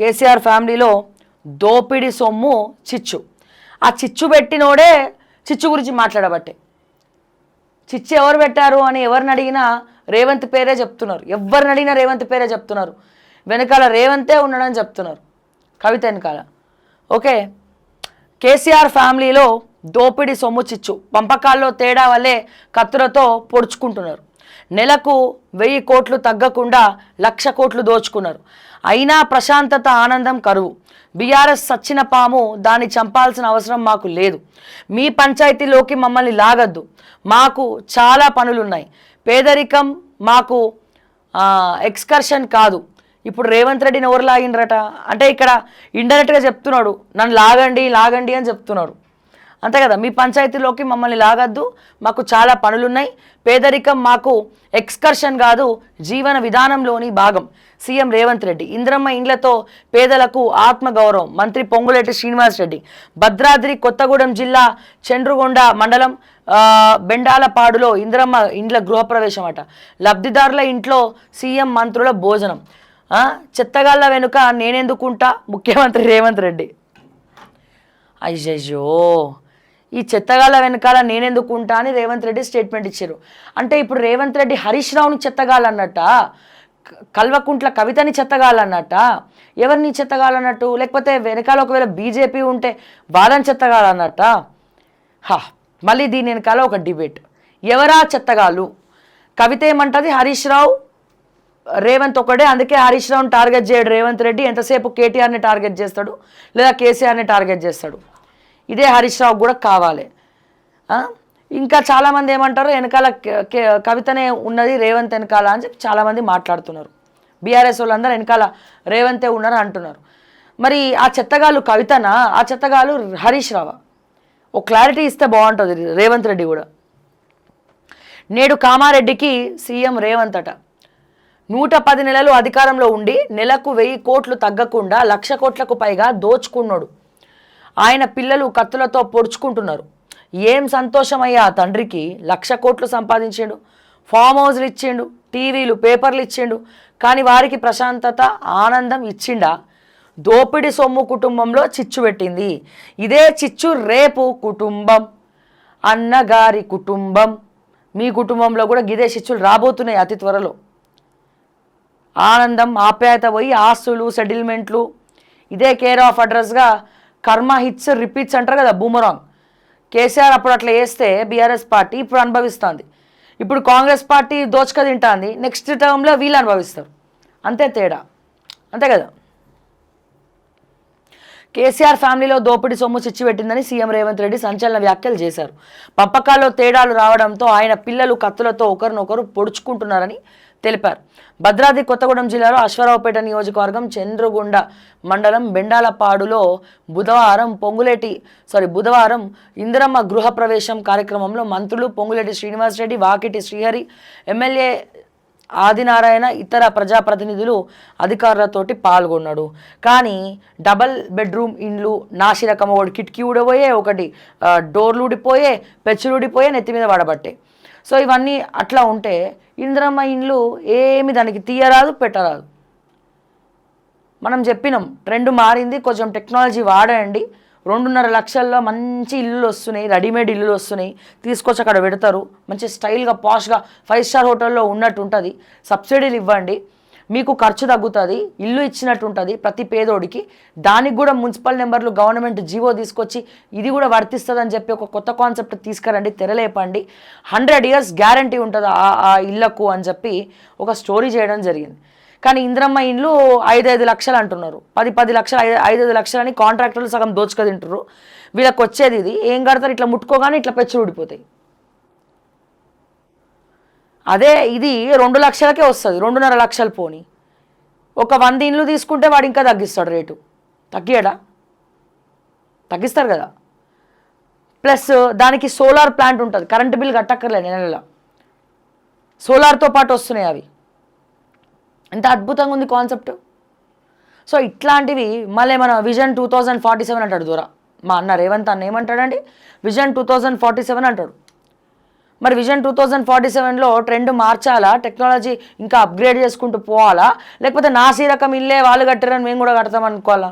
కేసీఆర్ ఫ్యామిలీలో దోపిడి సొమ్ము చిచ్చు. ఆ చిచ్చు పెట్టినోడే చిచ్చు గురించి మాట్లాడబట్టే. చిచ్చు ఎవరు పెట్టారు అని ఎవరిని అడిగినా రేవంత్ పేరే చెప్తున్నారు. ఎవరిని అడిగినా రేవంత్ పేరే చెప్తున్నారు. వెనకాల రేవంతే ఉన్నాడని చెప్తున్నారు, కవిత వెనకాల. ఓకే, కేసీఆర్ ఫ్యామిలీలో దోపిడి సొమ్ము చిచ్చు. పంపకాల్లో తేడా వల్లే కత్తులతో పొడుచుకుంటున్నారు. నెలకు 1000 కోట్లు తగ్గకుండా 1,00,000 కోట్లు దోచుకున్నారు. అయినా ప్రశాంతత ఆనందం కరువు. బీఆర్ఎస్ సచ్చిన పాము, దాన్ని చంపాల్సిన అవసరం మాకు లేదు. మీ పంచాయతీలోకి మమ్మల్ని లాగద్దు, మాకు చాలా పనులున్నాయి. పేదరికం మాకు ఎక్స్కర్షన్ కాదు. ఇప్పుడు రేవంత్ రెడ్డిని ఎవరు లాగిండ్రట అంటే ఇక్కడ ఇండైరెక్ట్గా చెప్తున్నాడు, నన్ను లాగండి లాగండి అని చెప్తున్నాడు. అంతే కదా, మీ పంచాయతీలోకి మమ్మల్ని లాగద్దు, మాకు చాలా పనులున్నాయి. పేదరికం మాకు ఎక్స్కర్షన్ కాదు, జీవన విధానంలోని భాగం. సీఎం రేవంత్ రెడ్డి. ఇందిరమ్మ ఇండ్లతో పేదలకు ఆత్మగౌరవం. మంత్రి పొంగులేటి శ్రీనివాసరెడ్డి. భద్రాద్రి కొత్తగూడెం జిల్లా చండ్రుగొండ మండలం బెండాలపాడులో ఇందిరమ్మ ఇండ్ల గృహప్రవేశం అట. లబ్ధిదారుల ఇంట్లో సీఎం మంత్రుల భోజనం. చెత్తగాళ్ళ వెనుక నేనెందుకుంటా, ముఖ్యమంత్రి రేవంత్ రెడ్డి. అయ్యయ్యో, ఈ చెత్తగాళ్ళ వెనకాల నేనెందుకుంటా అని రేవంత్ రెడ్డి స్టేట్మెంట్ ఇచ్చారు. అంటే ఇప్పుడు రేవంత్ రెడ్డి హరీష్ రావుని చెత్తగాళ్ళన్నట్ట, కల్వకుంట్ల కవితని చెత్తగాళ్ళన్నట్ట, ఎవరిని చెత్తగాళ్ళన్నట్టు, లేకపోతే వెనకాల ఒకవేళ బీజేపీ ఉంటే వాళ్ళని చెత్తగాళ్ళన్నట్ట. మళ్ళీ దీని వెనకాల ఒక డిబేట్, ఎవరా చెత్తగాళ్ళు? కవిత ఏమంటుంది, హరీష్ రావు రేవంత్ ఒకటే, అందుకే హరీష్ రావుని టార్గెట్ చేయడు రేవంత్ రెడ్డి. ఎంతసేపు కేటీఆర్ని టార్గెట్ చేస్తాడు లేదా కేసీఆర్ని టార్గెట్ చేస్తాడు. ఇదే హరీష్ రావు కూడా కావాలి. ఇంకా చాలామంది ఏమంటారు, వెనకాల కవితనే ఉన్నది రేవంత్ వెనకాల అని చెప్పి చాలామంది మాట్లాడుతున్నారు. బీఆర్ఎస్ వాళ్ళందరూ వెనకాల రేవంతే ఉన్నారు అంటున్నారు. మరి ఆ చెత్తగాళ్ళు కవితనా, ఆ చెత్తగాళ్ళు హరీష్ రావా? ఓ క్లారిటీ ఇస్తే బాగుంటుంది రేవంత్ రెడ్డి కూడా. నేడు కామారెడ్డికి సీఎం రేవంత్ అట. 110 నెలలు అధికారంలో ఉండి నెలకు 1000 కోట్లు తగ్గకుండా 1,00,000 కోట్లకు పైగా దోచుకున్నాడు. ఆయన పిల్లలు కత్తులతో పొడుచుకుంటున్నారు. ఏం సంతోషమయ్యా ఆ తండ్రికి, 1,00,000 కోట్లు సంపాదించిండు, ఫామ్ హౌస్లు ఇచ్చిండు, టీవీలు పేపర్లు ఇచ్చిండు, కానీ వారికి ప్రశాంతత ఆనందం ఇచ్చిండా? దోపిడి సొమ్ము కుటుంబంలో చిచ్చు పెట్టింది. ఇదే చిచ్చు రేపు కుటుంబం, అన్నగారి కుటుంబం, మీ కుటుంబంలో కూడా గిదే చిచ్చులు రాబోతున్నాయి అతి త్వరలో. ఆనందం ఆప్యాయత పోయి ఆస్తులు సెటిల్మెంట్లు, ఇదే కేర్ ఆఫ్ అడ్రస్గా కర్మ హిట్స్ రిపీట్స్ అంటారు కదా, బూమరాంగ్. కేసీఆర్ అప్పుడు అట్లా వేస్తే బీఆర్ఎస్ పార్టీ ఇప్పుడు అనుభవిస్తుంది. ఇప్పుడు కాంగ్రెస్ పార్టీ దోచుక తింటుంది, నెక్స్ట్ టర్మ్లో వీళ్ళు అనుభవిస్తారు. అంతే తేడా, అంతే కదా. కేసీఆర్ ఫ్యామిలీలో దోపిడీ సొమ్ము చిచ్చిపెట్టిందని సీఎం రేవంత్ రెడ్డి సంచలన వ్యాఖ్యలు చేశారు. పంపకాల్లో తేడాలు రావడంతో ఆయన పిల్లలు కత్తులతో ఒకరినొకరు పొడుచుకుంటున్నారని తెలిపారు. భద్రాద్రి కొత్తగూడెం జిల్లాలో అశ్వారావుపేట నియోజకవర్గం చంద్రగుండ మండలం బెండాలపాడులో బుధవారం ఇందిరమ్మ గృహప్రవేశం కార్యక్రమంలో మంత్రులు పొంగులేటి శ్రీనివాసరెడ్డి, వాకిటి శ్రీహరి, ఎమ్మెల్యే ఆదినారాయణ, ఇతర ప్రజాప్రతినిధులు అధికారులతోటి పాల్గొన్నాడు. కానీ డబల్ బెడ్రూమ్ ఇండ్లు నాసిరకం, ఒకటి కిటికీ ఊడిపోయే, ఒకటి డోర్లు ఊడిపోయే, పెచ్చులు ఊడిపోయే, నెత్తి మీద పడబట్టే. సో ఇవన్నీ అట్లా ఉంటే ఇందిరమ్మ ఇండ్లు ఏమి దానికి తీయరాదు పెట్టరాదు. మనం చెప్పినాం, ట్రెండ్ మారింది, కొంచెం టెక్నాలజీ వాడండి. 2.5 లక్షల్లో మంచి ఇల్లులు వస్తున్నాయి, రెడీమేడ్ ఇల్లులు వస్తున్నాయి, తీసుకొచ్చి అక్కడ పెడతారు. మంచి స్టైల్గా పాష్గా 5 స్టార్ హోటల్లో ఉన్నట్టు ఉంటుంది. సబ్సిడీలు ఇవ్వండి, మీకు ఖర్చు తగ్గుతుంది, ఇల్లు ఇచ్చినట్టు ఉంటుంది ప్రతి పేదోడికి. దానికి కూడా మున్సిపల్ నెంబర్లు గవర్నమెంట్ జీవో తీసుకొచ్చి ఇది కూడా వర్తిస్తుందని చెప్పి ఒక కొత్త కాన్సెప్ట్ తీసుకురండి, తెరలేపండి. 100 years గ్యారంటీ ఉంటుంది ఆ ఇళ్లకు అని చెప్పి ఒక స్టోరీ చేయడం జరిగింది. కానీ ఇందిరమ్మ ఇండ్లు 5-5 లక్షలు అంటున్నారు, 10-10 లక్షలు, 5-5 లక్షలు అని కాంట్రాక్టర్లు సగం దోచుక తింటారు. వీళ్ళకి వచ్చేది ఇది ఏం కడతారు, ఇట్లా ముట్టుకోగానే ఇట్లా పెచ్చులు ఊడిపోతాయి. అదే ఇది 2 లక్షలకే వస్తుంది, 2.5 లక్షలు పోని. ఒక 100 ఇండ్లు తీసుకుంటే వాడు ఇంకా తగ్గిస్తాడు రేటు. తగ్గియడా? తగ్గిస్తారు కదా. ప్లస్ దానికి సోలార్ ప్లాంట్ ఉంటుంది, కరెంటు బిల్ కట్టక్కర్లేదు నెలలో. సోలార్తో పాటు వస్తున్నాయి అవి. ఎంత అద్భుతంగా ఉంది కాన్సెప్ట్. సో ఇట్లాంటివి మళ్ళీ మన విజన్ 2047 అంటాడు దూర. మా అన్న రేవంత్ అన్న ఏమంటాడండి, విజన్ 2047 అంటాడు. మరి విజన్ 2047లో ట్రెండ్ మార్చాలా, టెక్నాలజీ ఇంకా అప్గ్రేడ్ చేసుకుంటూ పోవాలా, లేకపోతే నాసీ రకం ఇల్లే వాళ్ళు కట్టారని మేము కూడా కడతాం అనుకోవాలా?